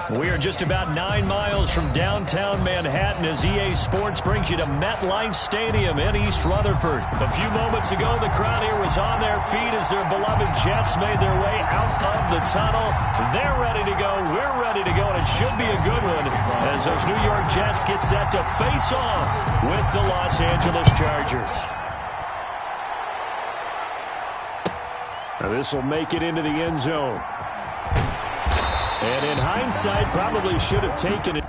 We are just about 9 miles from downtown Manhattan as EA Sports brings you to MetLife Stadium in East Rutherford. A few moments ago, the crowd here was on their feet as their beloved Jets made their way out of the tunnel. They're ready to go. We're ready to go, and it should be a good one as those New York Jets get set to face off with the Los Angeles Chargers. Now this will make it into the end zone. And in hindsight, probably should have taken it.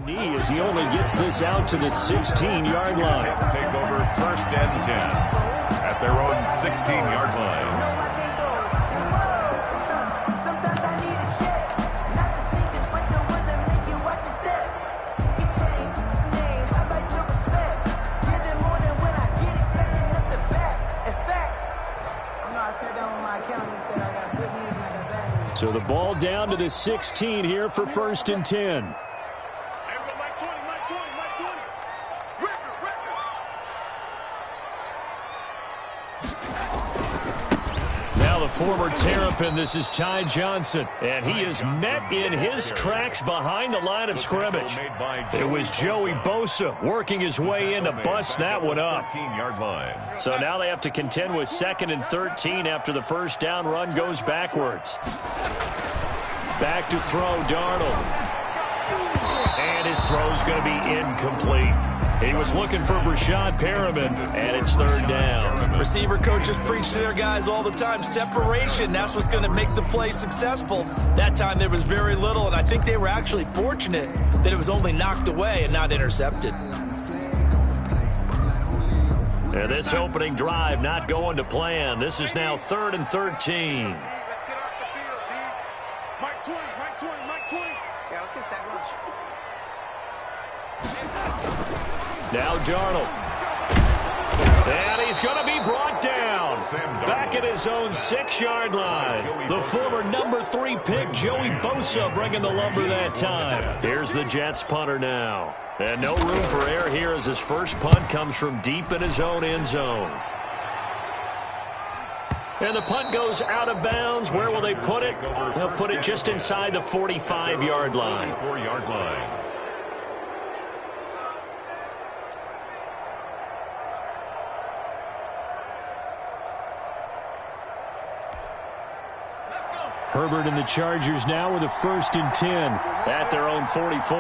Knee as he only gets this out to the 16-yard line. Jets take over 1st and 10 at their own 16-yard line. So the ball down to the 16 here for 1st and 10. Former Terrapin, this is Ty Johnson, and he is met in his tracks behind the line of scrimmage. It was Joey Bosa working his way in to bust that one up. So now they have to contend with 2nd and 13 after the first down run goes backwards. Back to throw, Darnold. And his throw's going to be incomplete. He was looking for Brashad Perriman, and it's 3rd down. Receiver coaches preach to their guys all the time. Separation, that's what's going to make the play successful. That time there was very little, and I think they were actually fortunate that it was only knocked away and not intercepted. And this opening drive not going to plan. This is now 3rd and 13. Let's get off the field, D. Mike 20, Mike 20, Mike 20. Yeah, let's get sack lunch. Now Darnold. And he's going to be brought down. Back at his own 6-yard line. The former number 3 pick, Joey Bosa, bringing the lumber that time. Here's the Jets punter now. And no room for error here as his first punt comes from deep in his own end zone. And the punt goes out of bounds. Where will they put it? They'll put it just inside the 45-yard line. 44-yard line. Herbert and the Chargers now with a 1st and 10 at their own 44.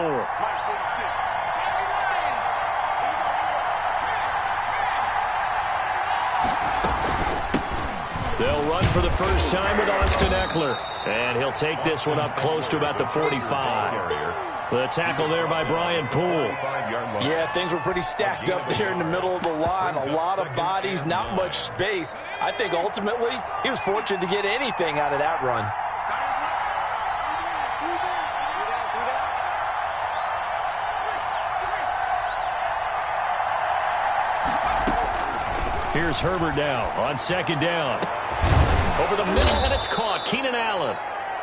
They'll run for the first time with Austin Eckler. And he'll take this one up close to about the 45. The tackle there by Brian Poole. Yeah, things were pretty stacked up there in the middle of the line. A lot of bodies, not much space. I think ultimately he was fortunate to get anything out of that run. Here's Herbert now on 2nd down. Over the middle, and it's caught. Keenan Allen.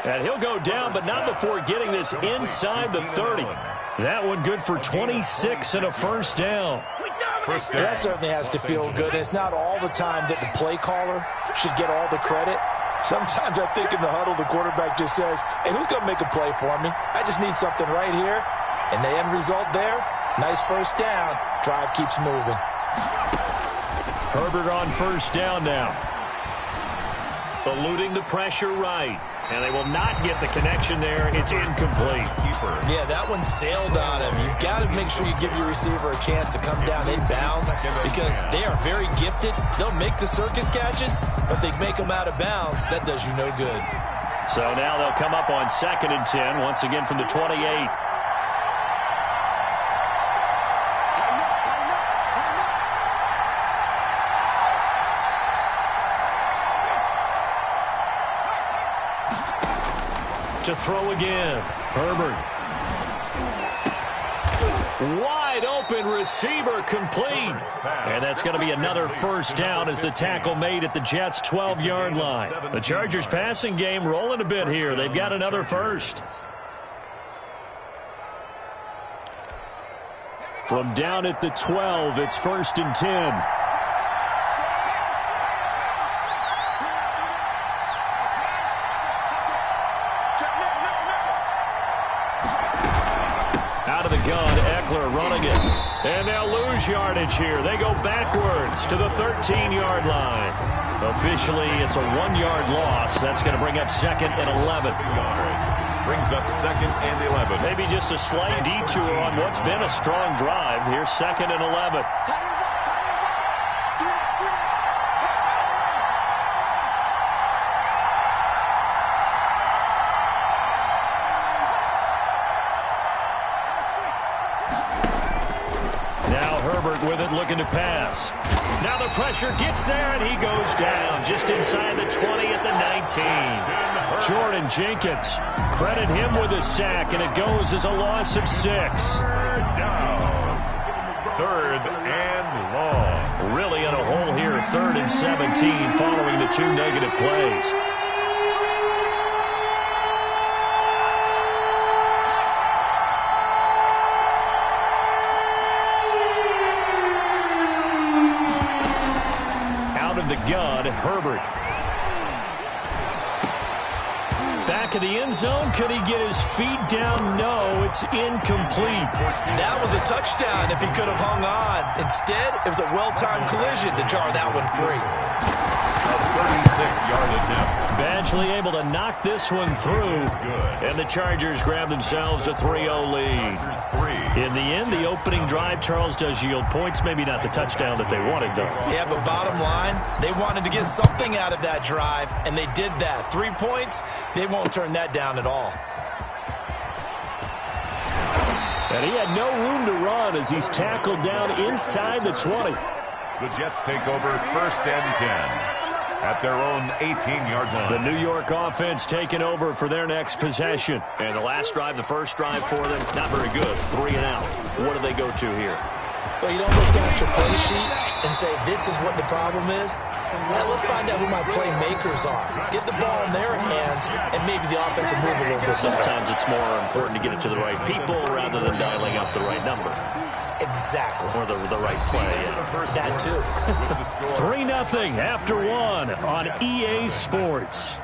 And he'll go down, but not before getting this inside the 30. That one good for 26 and a first down. That certainly has to feel good. It's not all the time that the play caller should get all the credit. Sometimes I think in the huddle, the quarterback just says, hey, who's going to make a play for me? I just need something right here. And the end result there, nice first down. Drive keeps moving. Herbert on first down now. Eluding the pressure right. And they will not get the connection there. It's incomplete. Yeah, that one sailed on him. You've got to make sure you give your receiver a chance to come down inbounds because they are very gifted. They'll make the circus catches, but they make them out of bounds. That does you no good. So now they'll come up on 2nd and 10, once again from the 28. To throw again. Herbert. Wide open receiver complete. And that's going to be another first down as the tackle made at the Jets' 12-yard line. The Chargers passing game rolling a bit here. They've got another first. From down at the 12, it's 1st and 10. And they'll lose yardage here. They go backwards to the 13-yard line. Officially, it's a 1-yard loss. That's going to bring up 2nd and 11. Brings up 2nd and 11. Maybe just a slight detour on what's been a strong drive. Here's 2nd and 11. With it, looking to pass. Now the pressure gets there, and he goes down just inside the 20 at the 19. Jordan Jenkins, credit him with a sack, and it goes as a loss of 6. Down. 3rd and long. Really in a hole here, 3rd and 17 following the 2 negative plays. The gun, Herbert. Back of the end zone. Could he get his feet down? No, it's incomplete. That was a touchdown if he could have hung on. Instead, it was a well-timed collision to jar that one free. A 36-yard attempt. Badgley able to knock this one through. And the Chargers grab themselves a 3-0 lead. In the end, the opening drive, Charles, does yield points. Maybe not the touchdown that they wanted, though. Yeah, but bottom line, they wanted to get something out of that drive, and they did that. 3 points, they won't turn that down at all. And he had no room to run as he's tackled down inside the 20. The Jets take over 1st and 10. At their own 18-yard line. The New York offense taking over for their next possession. And the last drive, the first drive for them, not very good. 3 and out. What do they go to here? Well, you don't look down at your play sheet and say, this is what the problem is. Now, let's find out who my playmakers are. Get the ball in their hands, and maybe the offense will move a little bit. Sometimes it's more important to get it to the right people rather than dialing up the right number. Exactly. Or the right play. Yeah. That too. 3-0 after 1 on EA Sports.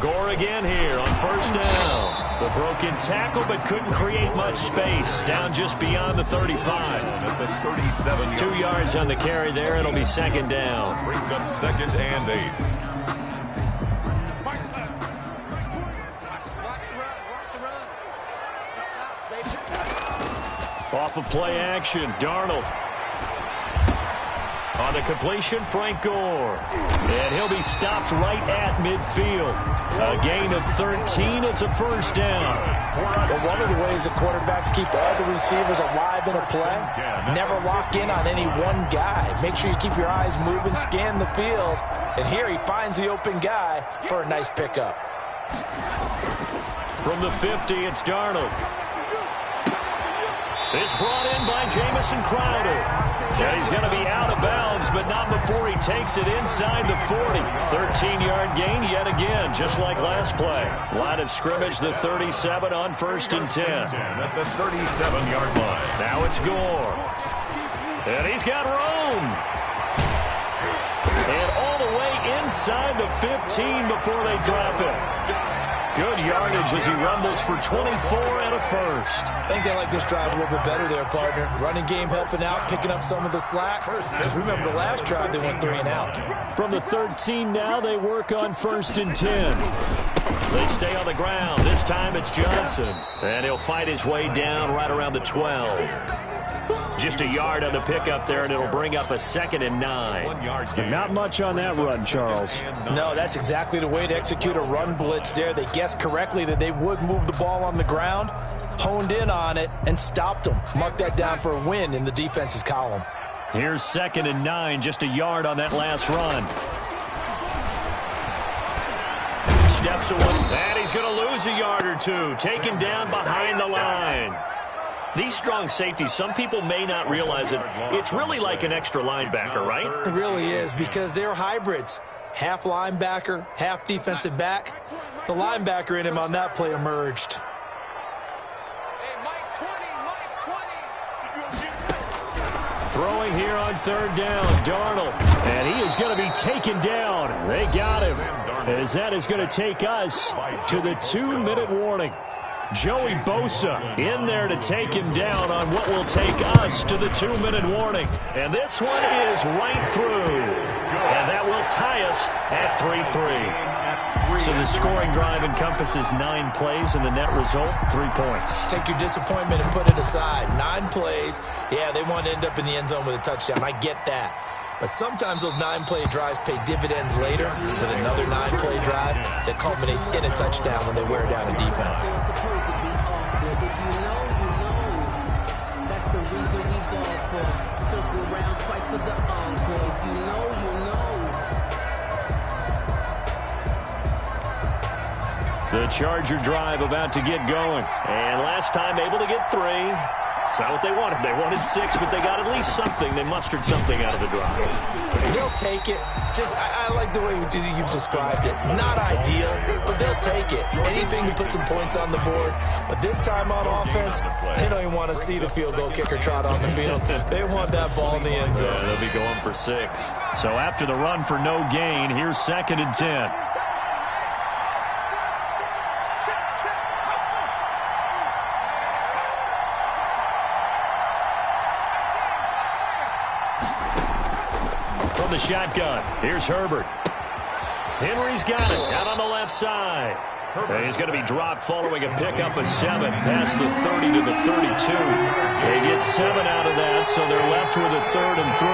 Gore again here on 1st down. The broken tackle, but couldn't create much space. Down just beyond the 35. 2 yards on the carry there. It'll be 2nd down. Brings up 2nd and 8. Off of play action, Darnold. On the completion, Frank Gore. And he'll be stopped right at midfield. A gain of 13, it's a 1st down. Well, one of the ways the quarterbacks keep all the receivers alive in a play, never lock in on any one guy. Make sure you keep your eyes moving, scan the field. And here he finds the open guy for a nice pickup. From the 50, it's Darnold. It's brought in by Jamison Crowder. And he's going to be out of bounds, but not before he takes it inside the 40. 13-yard gain yet again, just like last play. Line of scrimmage, the 37 on 1st and 10. At the 37-yard line. Now it's Gore. And he's got room. And all the way inside the 15 before they drop it. Good yardage yardage as he rumbles for 24 and a first. I think they like this drive a little bit better there, partner. Running game helping out, picking up some of the slack. Because remember the last drive, they went 3 and out. From the 13 now, they work on 1st and 10. They stay on the ground. This time it's Johnson. And he'll fight his way down right around the 12. Just a yard on the pickup there, and it'll bring up a 2nd and 9. Not much on that run, Charles. No, that's exactly the way to execute a run blitz there. They guessed correctly that they would move the ball on the ground, honed in on it, and stopped them. Mark that down for a win in the defense's column. Here's 2nd and 9, just a yard on that last run. Steps away, and he's going to lose a yard or two, taken down behind the line. These strong safeties, some people may not realize it. It's really like an extra linebacker, right? It really is, because they're hybrids. Half linebacker, half defensive back. The linebacker in him on that play emerged. Throwing here on 3rd down, Darnold. And he is going to be taken down. They got him. As that is going to take us to the 2-minute warning. Joey Bosa in there to take him down on what will take us to the 2-minute warning. And this one is right through. And that will tie us at 3-3. So the scoring drive encompasses 9 plays, and the net result, 3 points. Take your disappointment and put it aside. 9 plays. Yeah, they want to end up in the end zone with a touchdown. I get that. But sometimes those 9-play drives pay dividends later with another 9-play drive that culminates in a touchdown when they wear down a defense. The Charger drive about to get going. And last time able to get 3. It's not what they wanted. They wanted 6, but they got at least something. They mustered something out of the drive. They'll take it. Just, I like the way you've described it. Not ideal, but they'll take it. Anything to put some points on the board. But this time on offense, they don't even want to see the field goal kicker trot on the field. They want that ball in the end zone. They'll be going for 6. So after the run for no gain, here's 2nd and 10. The shotgun. Here's Herbert. Henry's got it out on the left side. And he's going to be dropped following a pickup of 7 past the 30 to the 32. They get 7 out of that, so they're left with a 3rd and 3.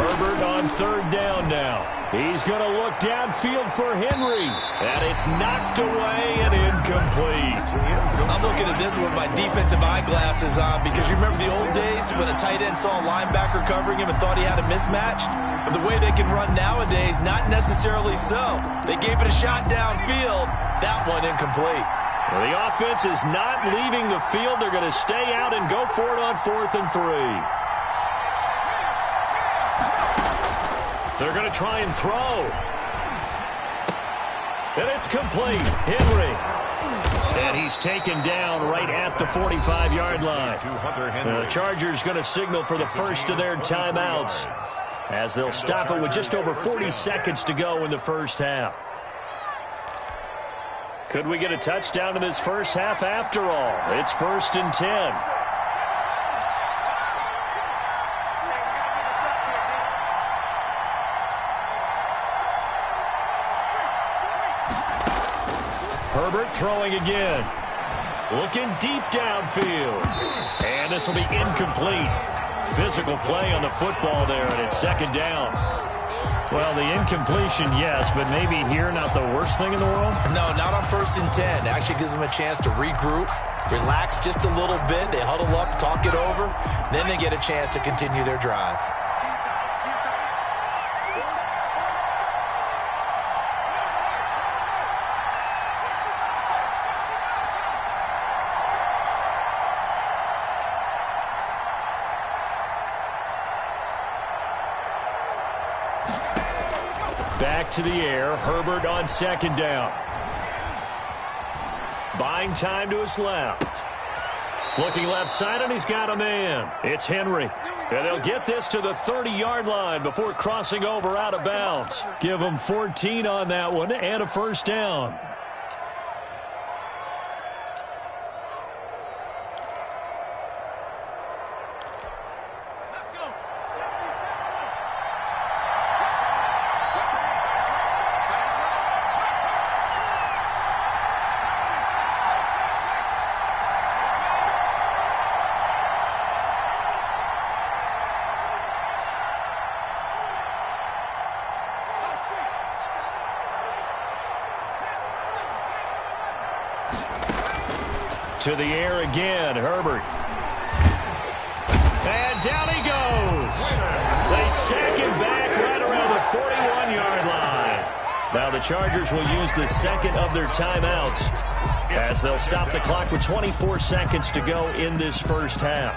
Herbert on 3rd down now. He's going to look downfield for Henry. And it's knocked away and incomplete. I'm looking at this with my defensive eyeglasses on because you remember the old days when a tight end saw a linebacker covering him and thought he had a mismatch? But the way they can run nowadays, not necessarily so. They gave it a shot downfield. That one incomplete. Well, the offense is not leaving the field. They're going to stay out and go for it on 4th and 3. They're going to try and throw. And it's complete. Henry. And he's taken down right at the 45-yard line. The Chargers going to signal for the first of their timeouts as they'll stop it with just over 40 seconds to go in the first half. Could we get a touchdown in this first half after all? It's 1st and 10. Herbert throwing again. Looking deep downfield. And this will be incomplete. Physical play on the football there, and it's 2nd down. Well, the incompletion, yes, but maybe here not the worst thing in the world? No, not on 1st and 10. It actually gives them a chance to regroup, relax just a little bit. They huddle up, talk it over. Then they get a chance to continue their drive. Back to the air. Herbert on 2nd down. Buying time to his left. Looking left side, and he's got a man. It's Henry. And they'll get this to the 30-yard line before crossing over out of bounds. Give them 14 on that one and a first down. To the air again, Herbert. And down he goes. They sack him back right around the 41-yard line. Now the Chargers will use the second of their timeouts as they'll stop the clock with 24 seconds to go in this first half.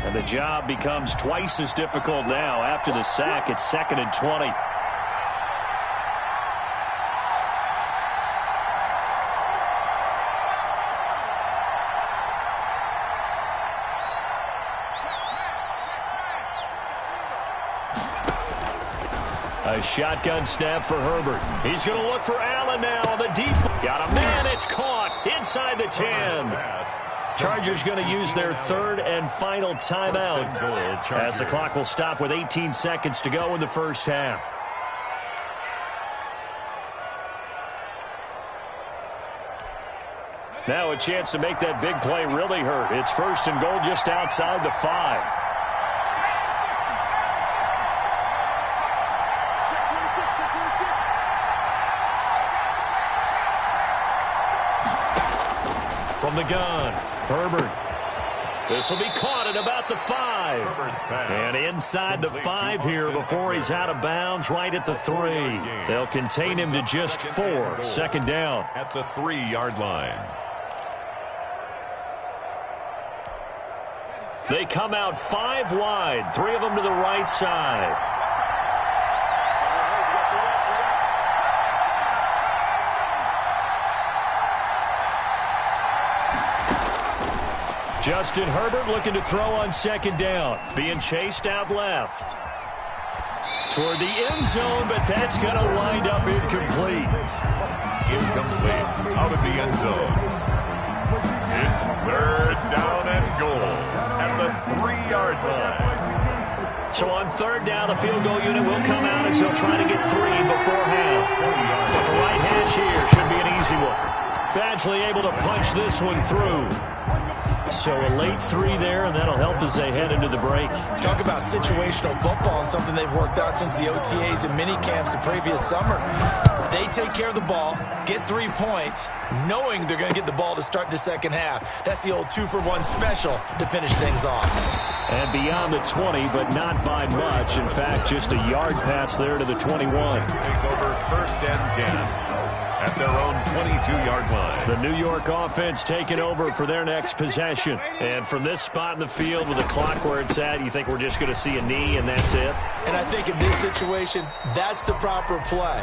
And the job becomes twice as difficult now after the sack. It's 2nd and 20. A shotgun snap for Herbert. He's going to look for Allen now on the deep. Got a man. It's caught inside the 10. Chargers going to use their third and final timeout as the clock will stop with 18 seconds to go in the first half. Now a chance to make that big play really hurt. It's 1st and goal just outside the 5. From the gun, Herbert. This will be caught at about the 5. And inside the 5 here before he's out of bounds right at the 3. They'll contain him to just 4. 2nd down. At the 3-yard line. They come out 5 wide, 3 of them to the right side. Justin Herbert looking to throw on 2nd down. Being chased out left. Toward the end zone, but that's going to wind up incomplete. Incomplete. Out of the end zone. It's 3rd down and goal at the 3-yard line. So on 3rd down, the field goal unit will come out as they'll try to get 3 before half. From the right hash here should be an easy one. Badgley able to punch this one through. So a late 3 there, and that'll help as they head into the break. Talk about situational football and something they've worked out since the OTAs and mini camps the previous summer. They take care of the ball, get 3 points, knowing they're going to get the ball to start the second half. That's the old 2-for-1 special to finish things off. And beyond the 20, but not by much. In fact, just a yard pass there to the 21. Take over 1st and 10. At their own 22-yard line. The New York offense taking over for their next possession. And from this spot in the field with the clock where it's at, you think we're just going to see a knee and that's it? And I think in this situation, that's the proper play.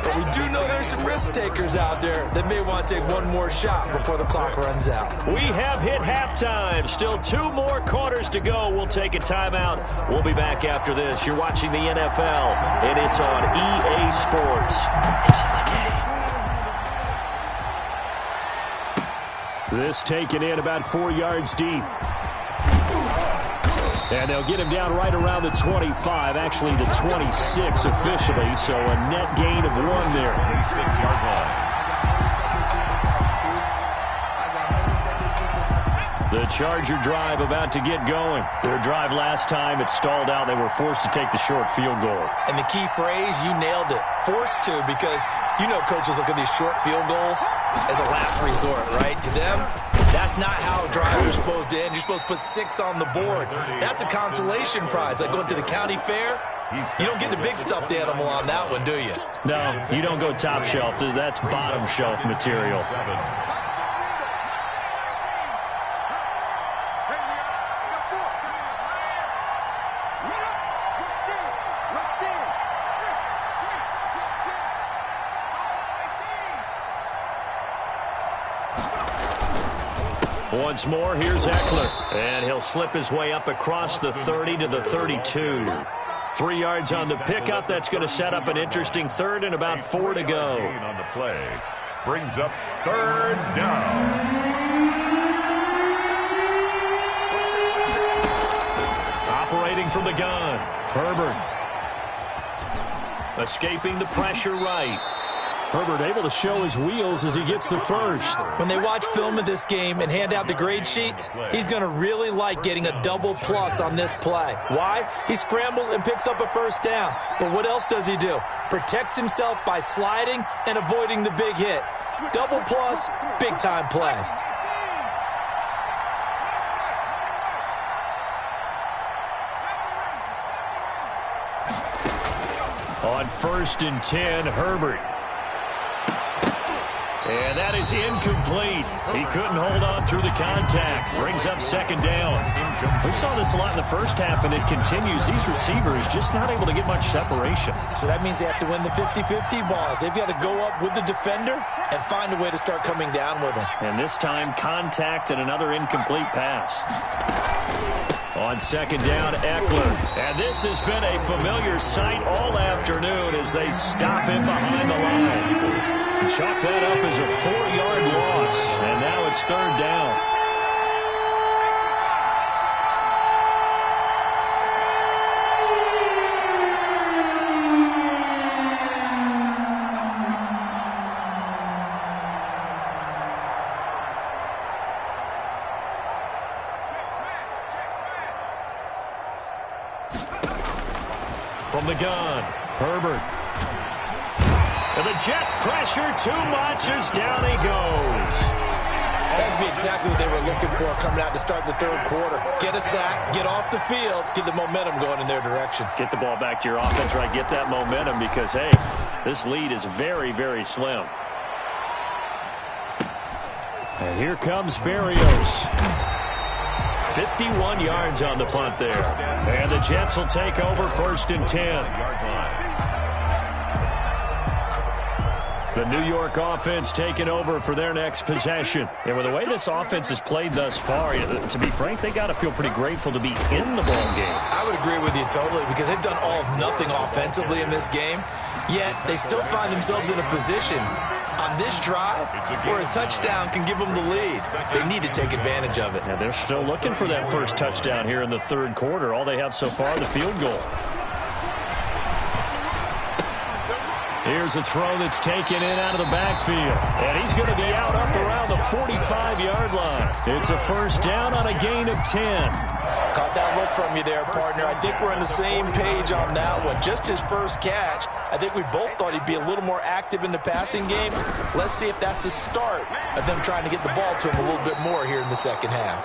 But we do know there's some risk takers out there that may want to take one more shot before the clock runs out. We have hit halftime. Still 2 more quarters to go. We'll take a timeout. We'll be back after this. You're watching the NFL, and it's on EA Sports. It's in the game. This taken in about 4 yards deep. And they'll get him down right around the 25, actually the 26 officially, so a net gain of 1 there. 26-yard line. The Charger drive about to get going. Their drive last time, it stalled out. They were forced to take the short field goal. And the key phrase, you nailed it, forced to, because you know coaches look at these short field goals as a last resort, right? To them, that's not how drives are supposed to end. You're supposed to put 6 on the board. That's a consolation prize, like going to the county fair. You don't get the big stuffed animal on that one, do you? No, you don't go top shelf. That's bottom shelf material. once more. Here's Eckler. And he'll slip his way up across the 30 to the 32. 3 yards on the pickup. That's going to set up an interesting third and about 4 to go. On the play brings up third down. Operating from the gun, Herbert. Escaping the pressure right. Herbert able to show his wheels as he gets the first. When they watch film of this game and hand out the grade sheets, he's going to really like getting a double plus on this play. Why? He scrambles and picks up a first down. But what else does he do? Protects himself by sliding and avoiding the big hit. Double plus, big time play. On 1st and 10, Herbert. And that is incomplete. He couldn't hold on through the contact. Brings up 2nd down. We saw this a lot in the first half, and it continues. These receivers just not able to get much separation. So that means they have to win the 50-50 balls. They've got to go up with the defender and find a way to start coming down with them. And this time, contact and another incomplete pass. On 2nd down, Eckler. And this has been a familiar sight all afternoon as they stop him behind the line. Chalk that up as a 4-yard loss, and now it's 3rd down. From the gun, Herbert. And the Jets pressure too much as down he goes. That'd be exactly what they were looking for coming out to start the 3rd quarter. Get a sack, get off the field, get the momentum going in their direction. Get the ball back to your offense, right? Get that momentum because, hey, this lead is very, very slim. And here comes Berrios. 51 yards on the punt there. And the Jets will take over 1st and 10. The New York offense taking over for their next possession. And with the way this offense has played thus far, to be frank, they got to feel pretty grateful to be in the ball game. I would agree with you totally because they've done all of nothing offensively in this game, yet they still find themselves in a position on this drive where a touchdown can give them the lead. They need to take advantage of it. Now they're still looking for that first touchdown here in the 3rd quarter. All they have so far, the field goal. Here's a throw that's taken in out of the backfield. And he's going to be out up around the 45-yard line. It's a 1st down on a gain of 10. Caught that look from you there, partner. I think we're on the same page on that one. Just his first catch. I think we both thought he'd be a little more active in the passing game. Let's see if that's the start of them trying to get the ball to him a little bit more here in the 2nd half.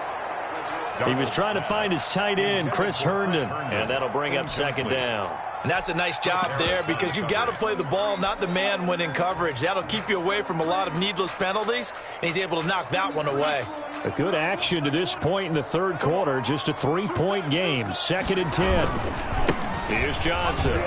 He was trying to find his tight end, Chris Herndon, and that'll bring up 2nd down. And that's a nice job there because you've got to play the ball, not the man when in coverage. That'll keep you away from a lot of needless penalties, and he's able to knock that one away. A good action to this point in the 3rd quarter. Just a 3-point game. 2nd and 10. Here's Johnson.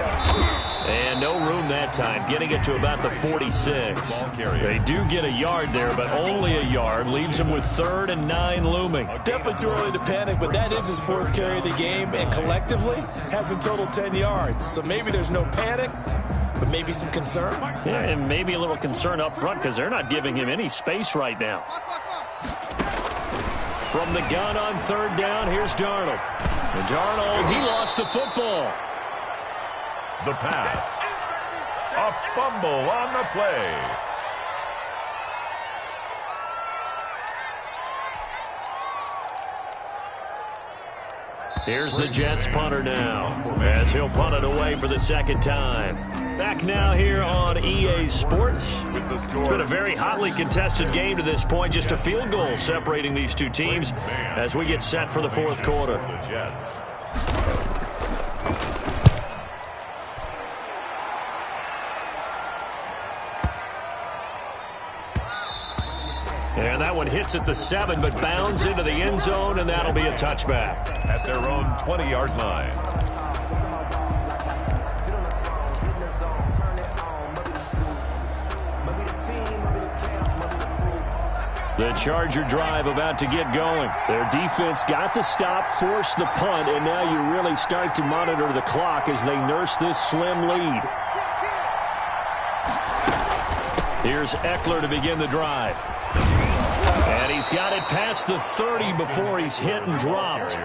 And no room that time, getting it to about the 46. They do get a yard there, but only a yard. Leaves him with 3rd and 9 looming. Definitely too early to panic, but that is his 4th carry of the game, and collectively has a total 10 yards. So maybe there's no panic, but maybe some concern. Yeah, and maybe a little concern up front because they're not giving him any space right now. From the gun on 3rd down, here's Darnold. And Darnold, he lost the football. The pass. A fumble on the play. Here's the Jets punter now as he'll punt it away for the 2nd time. Back now here on EA Sports. It's been a very hotly contested game to this point. Just a field goal separating these two teams as we get set for the 4th quarter. The Jets. And that one hits at the 7, but bounds into the end zone, and that'll be a touchback. At their own 20-yard line. The Charger drive about to get going. Their defense got the stop, forced the punt, and now you really start to monitor the clock as they nurse this slim lead. Here's Eckler to begin the drive. And he's got it past the 30 before he's hit and dropped.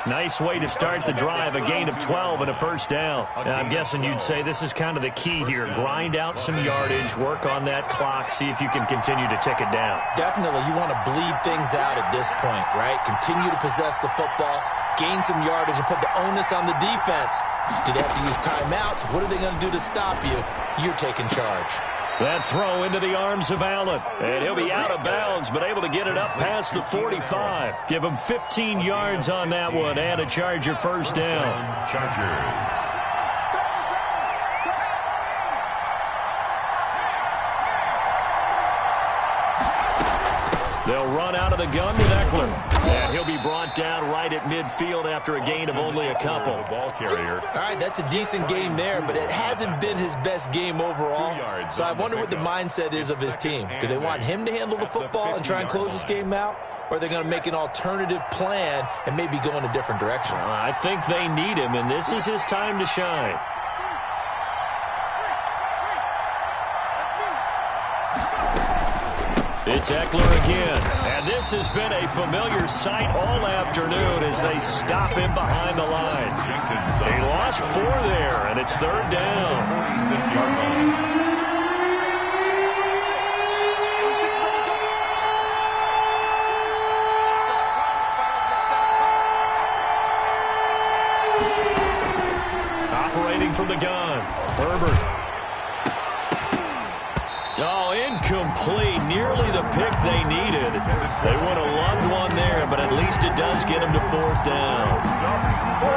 Nice way to start the drive, a gain of 12 and a first down. Now, I'm guessing you'd say this is kind of the key here. Grind out some yardage, work on that clock, see if you can continue to tick it down. Definitely, you want to bleed things out at this point, right? Continue to possess the football, gain some yardage, and put the onus on the defense. Do they have to use timeouts? What are they going to do to stop you? You're taking charge. That throw into the arms of Allen. And he'll be out of bounds, but able to get it up past the 45. Give him 15 yards on that one and a Charger first down. Chargers. They'll run out of the gun with Eckler. And he'll be brought down right at midfield after a gain of only a couple. Ball carrier. All right, that's a decent game there, but it hasn't been his best game overall. So I wonder what the mindset is of his team. Do they want him to handle the football and try and close this game out? Or are they going to make an alternative plan and maybe go in a different direction? I think they need him, and this is his time to shine. It's Eckler again, and this has been a familiar sight all afternoon as they stop him behind the line. They lost 4 there, and it's third down. 46-yard line. Operating from the gun, Herbert. Oh, incomplete. Nearly the pick they needed. They would have loved one there, but at least it does get them to fourth down.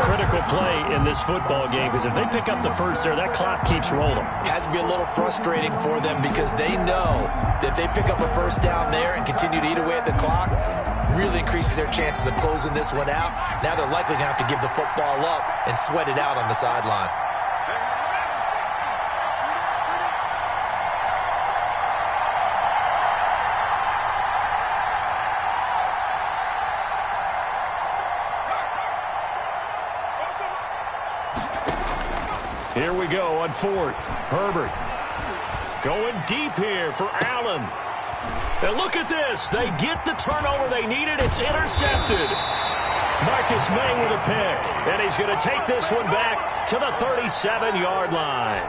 Critical play in this football game, because if they pick up the first there, that clock keeps rolling. Has to be a little frustrating for them because they know that they pick up a first down there and continue to eat away at the clock, really increases their chances of closing this one out. Now they're likely going to have to give the football up and sweat it out on the sideline. Here we go on fourth. Herbert going deep here for Allen. And look at this. They get the turnover they needed. It's intercepted. Marcus May with a pick. And he's going to take this one back to the 37-yard line.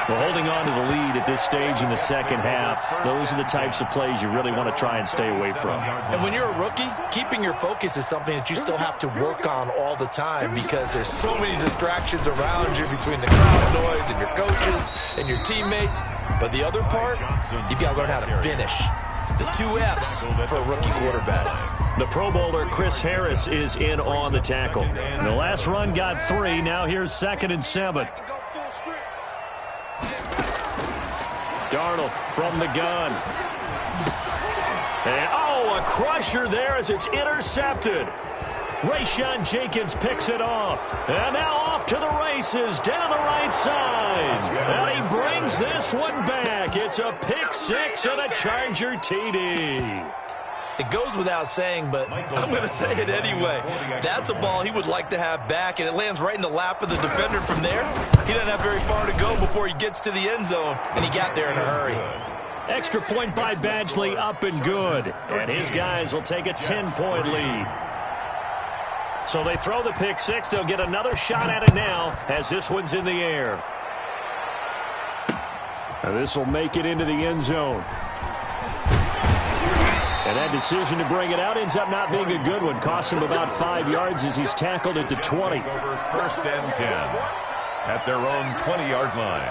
Well, holding on to the lead at this stage in the second half, those are the types of plays you really want to try and stay away from. And when you're a rookie, keeping your focus is something that you still have to work on all the time because there's so many distractions around you between the crowd noise and your coaches and your teammates. But the other part, you've got to learn how to finish. The 2 F's for a rookie quarterback. The Pro Bowler Chris Harris is in on the tackle. The last run got 3. Now here's 2nd and 7. Darnold from the gun. And, oh, a crusher there as it's intercepted. Rayshon Jenkins picks it off. And now off to the races down the right side. And he brings this one back. It's a pick 6 and a Charger TD. It goes without saying, but I'm going to say it anyway. That's a ball he would like to have back, and it lands right in the lap of the defender from there. He doesn't have very far to go before he gets to the end zone, and he got there in a hurry. Extra point by Badgley, up and good. And his guys will take a 10-point lead. So they throw the pick 6. They'll get another shot at it now as this one's in the air. And this will make it into the end zone. And that decision to bring it out ends up not being a good one. Costs him about 5 yards as he's tackled at the 20. First and 10 at their own 20-yard line.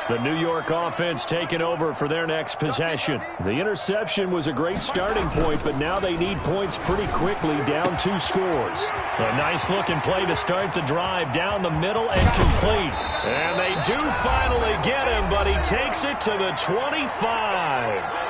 The New York offense taking over for their next possession. The interception was a great starting point, but now they need points pretty quickly, down 2 scores. A nice-looking play to start the drive down the middle and complete. And they do finally get him, but he takes it to the 25.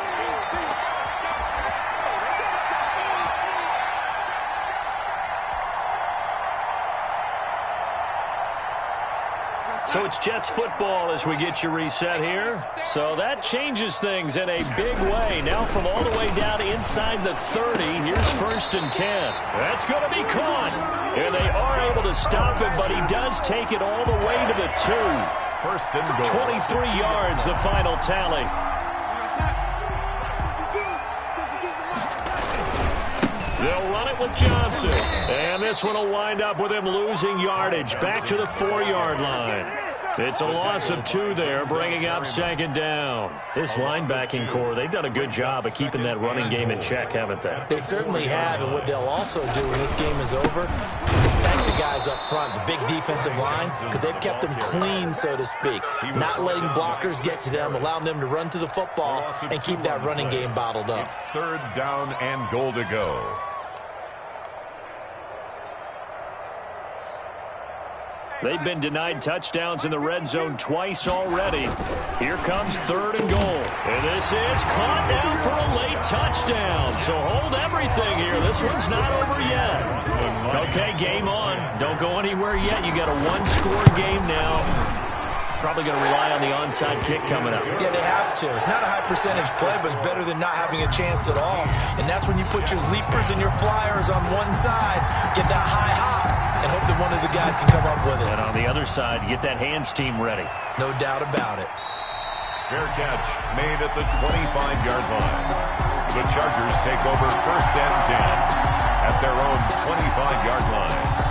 So it's Jets football as we get you reset here. So that changes things in a big way. Now from all the way down inside the 30, here's 1st and 10. That's going to be caught. And they are able to stop him, but he does take it all the way to the 2. 1st and goal. 23 yards, the final tally. They'll run it with Johnson. And this one will wind up with him losing yardage back to the 4-yard line. It's a loss of 2 there, bringing up 2nd down. This linebacking core, they've done a good job of keeping that running game in check, haven't they? They certainly have, and what they'll also do when this game is over is thank the guys up front, the big defensive line, because they've kept them clean, so to speak. Not letting blockers get to them, allowing them to run to the football and keep that running game bottled up. 3rd down and goal to go. They've been denied touchdowns in the red zone twice already. Here comes 3rd and goal. And this is caught now for a late touchdown. So hold everything here. This one's not over yet. Okay, game on. Don't go anywhere yet. You got a 1-score game now. Probably going to rely on the onside kick coming up. Yeah, they have to. It's not a high percentage play, but it's better than not having a chance at all. And that's when you put your leapers and your flyers on one side, get that high hop, and hope that one of the guys can come up with it. And on the other side, get that hands team ready. No doubt about it. Fair catch made at the 25-yard line. The Chargers take over 1st and 10 at their own 25-yard line.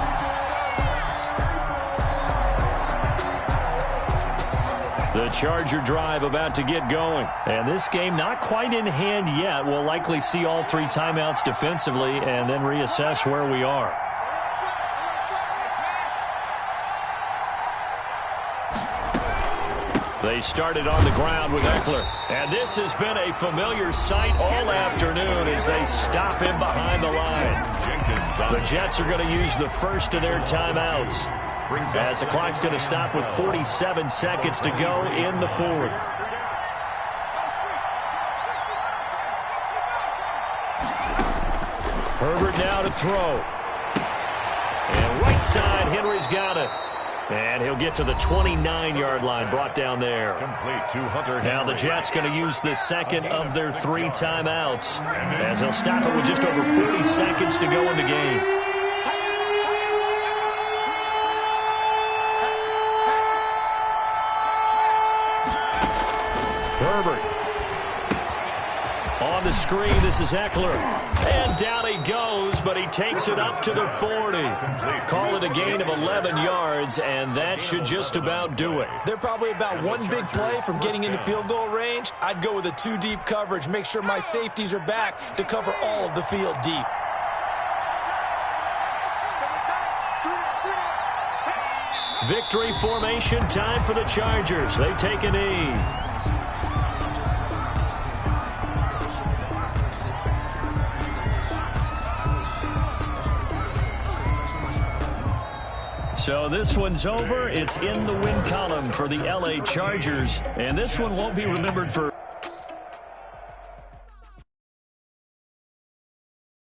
The Charger drive about to get going. And this game not quite in hand yet. We'll likely see all 3 timeouts defensively and then reassess where we are. They started on the ground with Eckler. And this has been a familiar sight all afternoon as they stop him behind the line. The Jets are going to use the first of their timeouts, as the clock's going to stop with 47 seconds to go in the 4th. Herbert now to throw. And right side, Henry's got it. And he'll get to the 29-yard line, brought down there. Complete to Hunter. Now the Jets going to use the second of their 3 timeouts, as they'll stop it with just over 40 seconds to go in the game. Herbert. On the screen, this is Eckler. And down he goes, but he takes it up to the 40. Call it a gain of 11 yards, and that should just about do it. They're probably about 1 big play from getting into field goal range. I'd go with a 2-deep coverage. Make sure my safeties are back to cover all of the field deep. Victory formation time for the Chargers. They take a knee. So this one's over. It's in the win column for the LA Chargers. And this one won't be remembered for